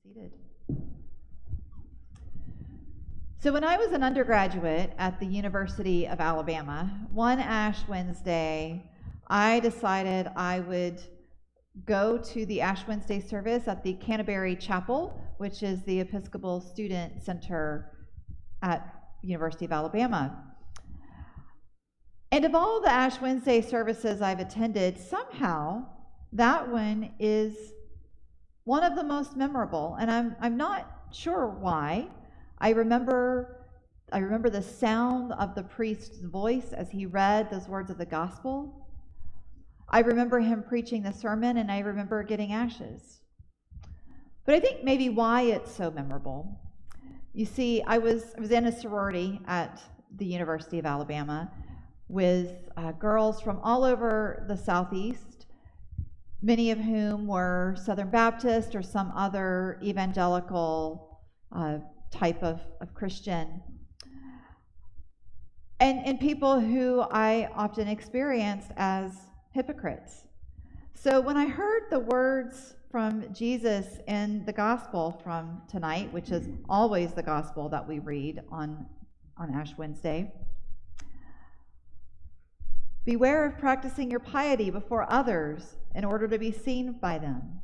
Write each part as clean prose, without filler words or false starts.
Seated. So when I was an undergraduate at the University of Alabama, one Ash Wednesday, I decided I would go to the Ash Wednesday service at the Canterbury Chapel, which is the Episcopal Student Center at University of Alabama. And of all the Ash Wednesday services I've attended, somehow that one is one of the most memorable, and I'm not sure why. I remember the sound of the priest's voice as he read those words of the gospel. I remember him preaching the sermon, and I remember getting ashes. But I think maybe why it's so memorable. You see, I was in a sorority at the University of Alabama with girls from all over the Southeast, many of whom were Southern Baptist or some other evangelical type of Christian, and people who I often experienced as hypocrites. So when I heard the words from Jesus in the gospel from tonight, which is always the gospel that we read on Ash Wednesday, beware of practicing your piety before others in order to be seen by them.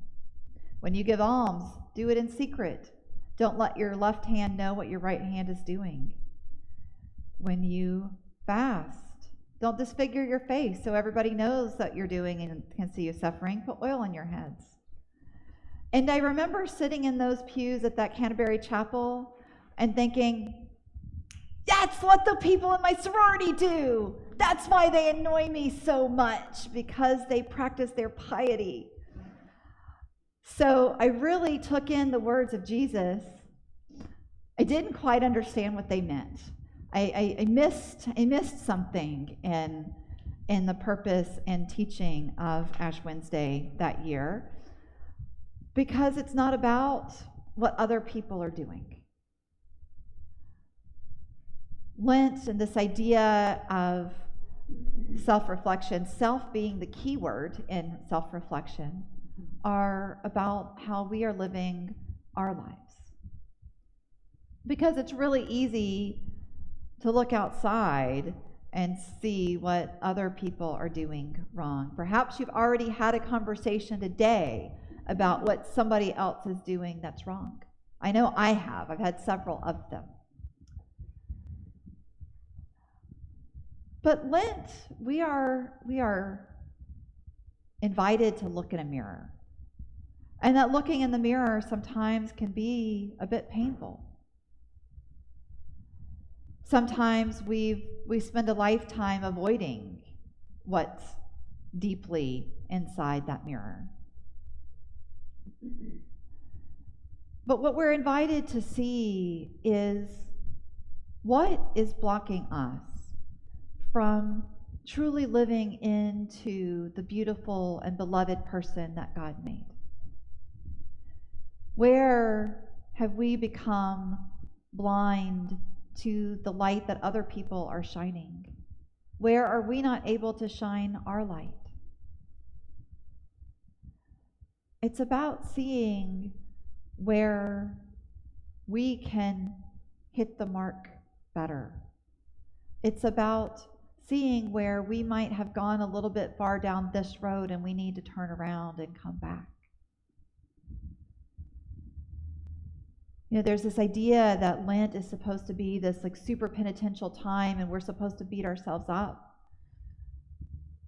When you give alms, do it in secret. Don't let your left hand know what your right hand is doing. When you fast, don't disfigure your face so everybody knows that you're doing and can see you suffering. Put oil on your heads. And I remember sitting in those pews at that Canterbury Chapel and thinking, that's what the people in my sorority do. That's why they annoy me so much, because they practice their piety. So I really took in the words of Jesus. I didn't quite understand what they meant. I missed something in the purpose and teaching of Ash Wednesday that year, because it's not about what other people are doing. Lent and this idea of self-reflection, self being the key word in self-reflection, are about how we are living our lives. Because it's really easy to look outside and see what other people are doing wrong. Perhaps you've already had a conversation today about what somebody else is doing that's wrong. I know I have. I've had several of them. But Lent, we are invited to look in a mirror. And that looking in the mirror sometimes can be a bit painful. Sometimes we spend a lifetime avoiding what's deeply inside that mirror. But what we're invited to see is what is blocking us from truly living into the beautiful and beloved person that God made. Where have we become blind to the light that other people are shining? Where are we not able to shine our light? It's about seeing where we can hit the mark better. It's about seeing where we might have gone a little bit far down this road and we need to turn around and come back. You know, there's this idea that Lent is supposed to be this like super penitential time and we're supposed to beat ourselves up.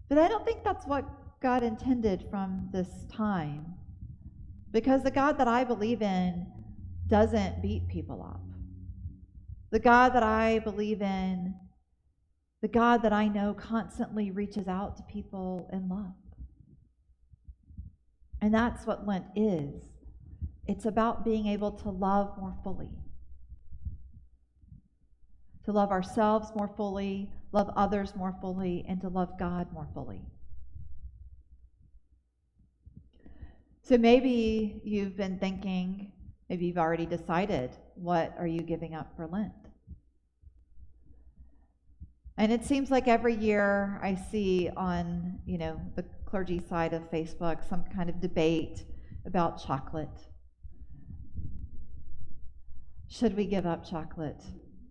But I don't think that's what God intended from this time. Because the God that I believe in doesn't beat people up. The God that I believe in, the God that I know constantly reaches out to people in love. And that's what Lent is. It's about being able to love more fully. To love ourselves more fully, love others more fully, and to love God more fully. So maybe you've been thinking, maybe you've already decided, what are you giving up for Lent? And it seems like every year I see on, the clergy side of Facebook some kind of debate about chocolate. Should we give up chocolate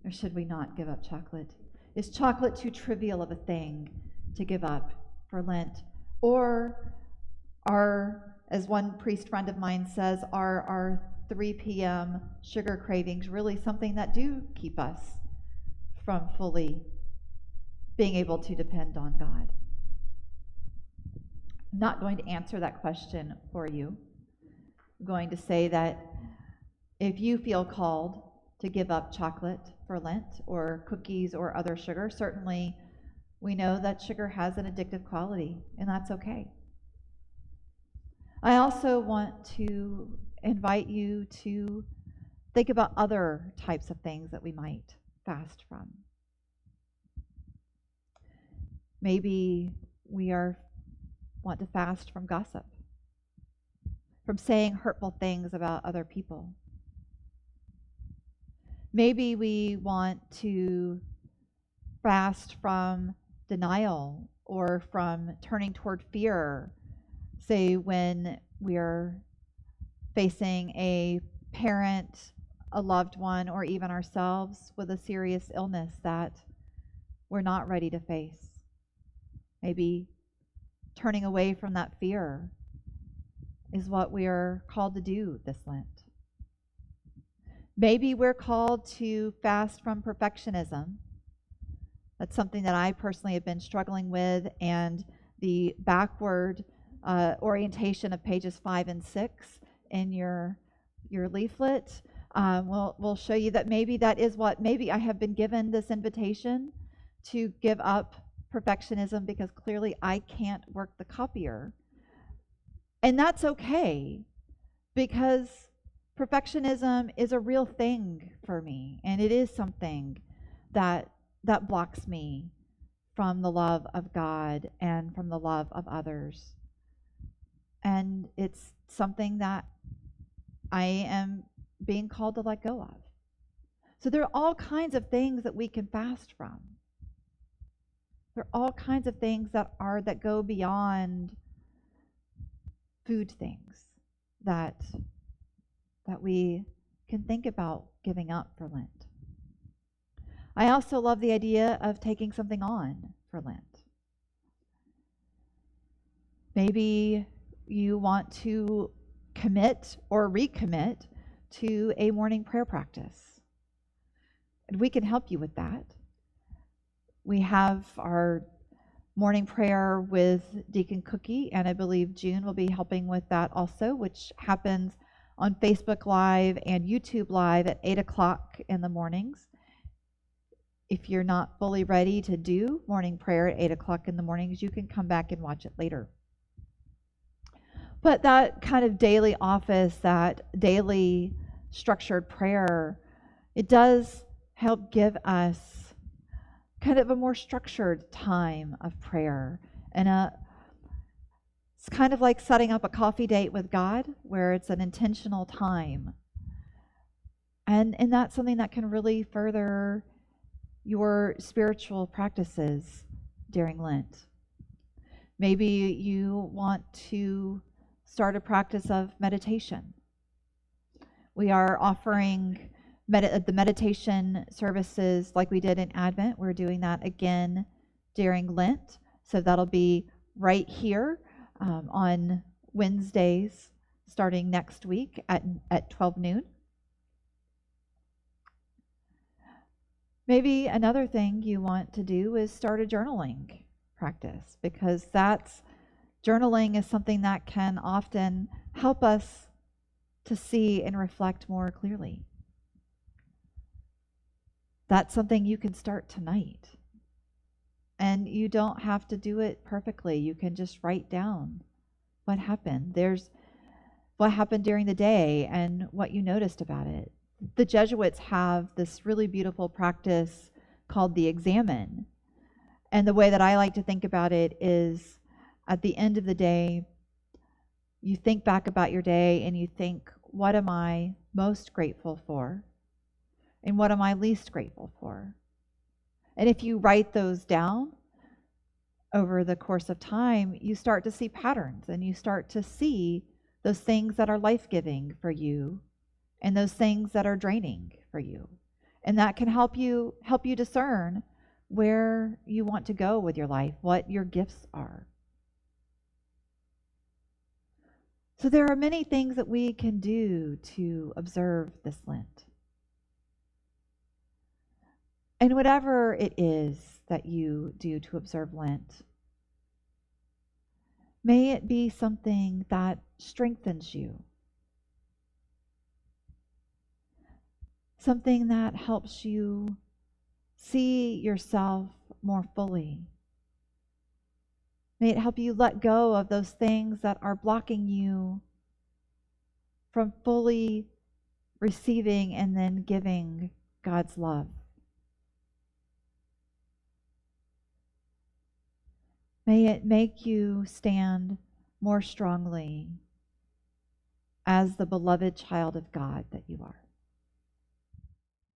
or should we not give up chocolate? Is chocolate too trivial of a thing to give up for Lent? Or as one priest friend of mine says, are our 3 p.m. sugar cravings really something that do keep us from fully being able to depend on God? I'm not going to answer that question for you. I'm going to say that if you feel called to give up chocolate for Lent or cookies or other sugar, certainly we know that sugar has an addictive quality, and that's okay. I also want to invite you to think about other types of things that we might fast from. Maybe we want to fast from gossip, from saying hurtful things about other people. Maybe we want to fast from denial or from turning toward fear, say when we're facing a parent, a loved one, or even ourselves with a serious illness that we're not ready to face. Maybe turning away from that fear is what we are called to do this Lent. Maybe we're called to fast from perfectionism. That's something that I personally have been struggling with, and the backward orientation of pages 5 and 6 in your leaflet will show you that maybe that is what, maybe I have been given this invitation to give up perfectionism because clearly I can't work the copier. And that's okay, because perfectionism is a real thing for me, and it is something that blocks me from the love of God and from the love of others. And it's something that I am being called to let go of. So there are all kinds of things that we can fast from. There are all kinds of things that go beyond food things that we can think about giving up for Lent. I also love the idea of taking something on for Lent. Maybe you want to commit or recommit to a morning prayer practice. And we can help you with that. We have our morning prayer with Deacon Cookie, and I believe June will be helping with that also, which happens on Facebook Live and YouTube Live at 8 o'clock in the mornings. If you're not fully ready to do morning prayer at 8 o'clock in the mornings, you can come back and watch it later. But that kind of daily office, that daily structured prayer, it does help give us kind of a more structured time of prayer. And it's kind of like setting up a coffee date with God, where it's an intentional time. And that's something that can really further your spiritual practices during Lent. Maybe you want to start a practice of meditation. We are offering the meditation services like we did in Advent. We're doing that again during Lent. So that'll be right here on Wednesdays starting next week at 12 noon. Maybe another thing you want to do is start a journaling practice, because journaling is something that can often help us to see and reflect more clearly. That's something you can start tonight. And you don't have to do it perfectly. You can just write down what happened. There's what happened during the day and what you noticed about it. The Jesuits have this really beautiful practice called the examen. And the way that I like to think about it is, at the end of the day, you think back about your day and you think, what am I most grateful for? And what am I least grateful for? And if you write those down over the course of time, you start to see patterns, and you start to see those things that are life-giving for you and those things that are draining for you. And that can help you discern where you want to go with your life, what your gifts are. So there are many things that we can do to observe this Lent. And whatever it is that you do to observe Lent, may it be something that strengthens you, something that helps you see yourself more fully. May it help you let go of those things that are blocking you from fully receiving and then giving God's love. May it make you stand more strongly as the beloved child of God that you are.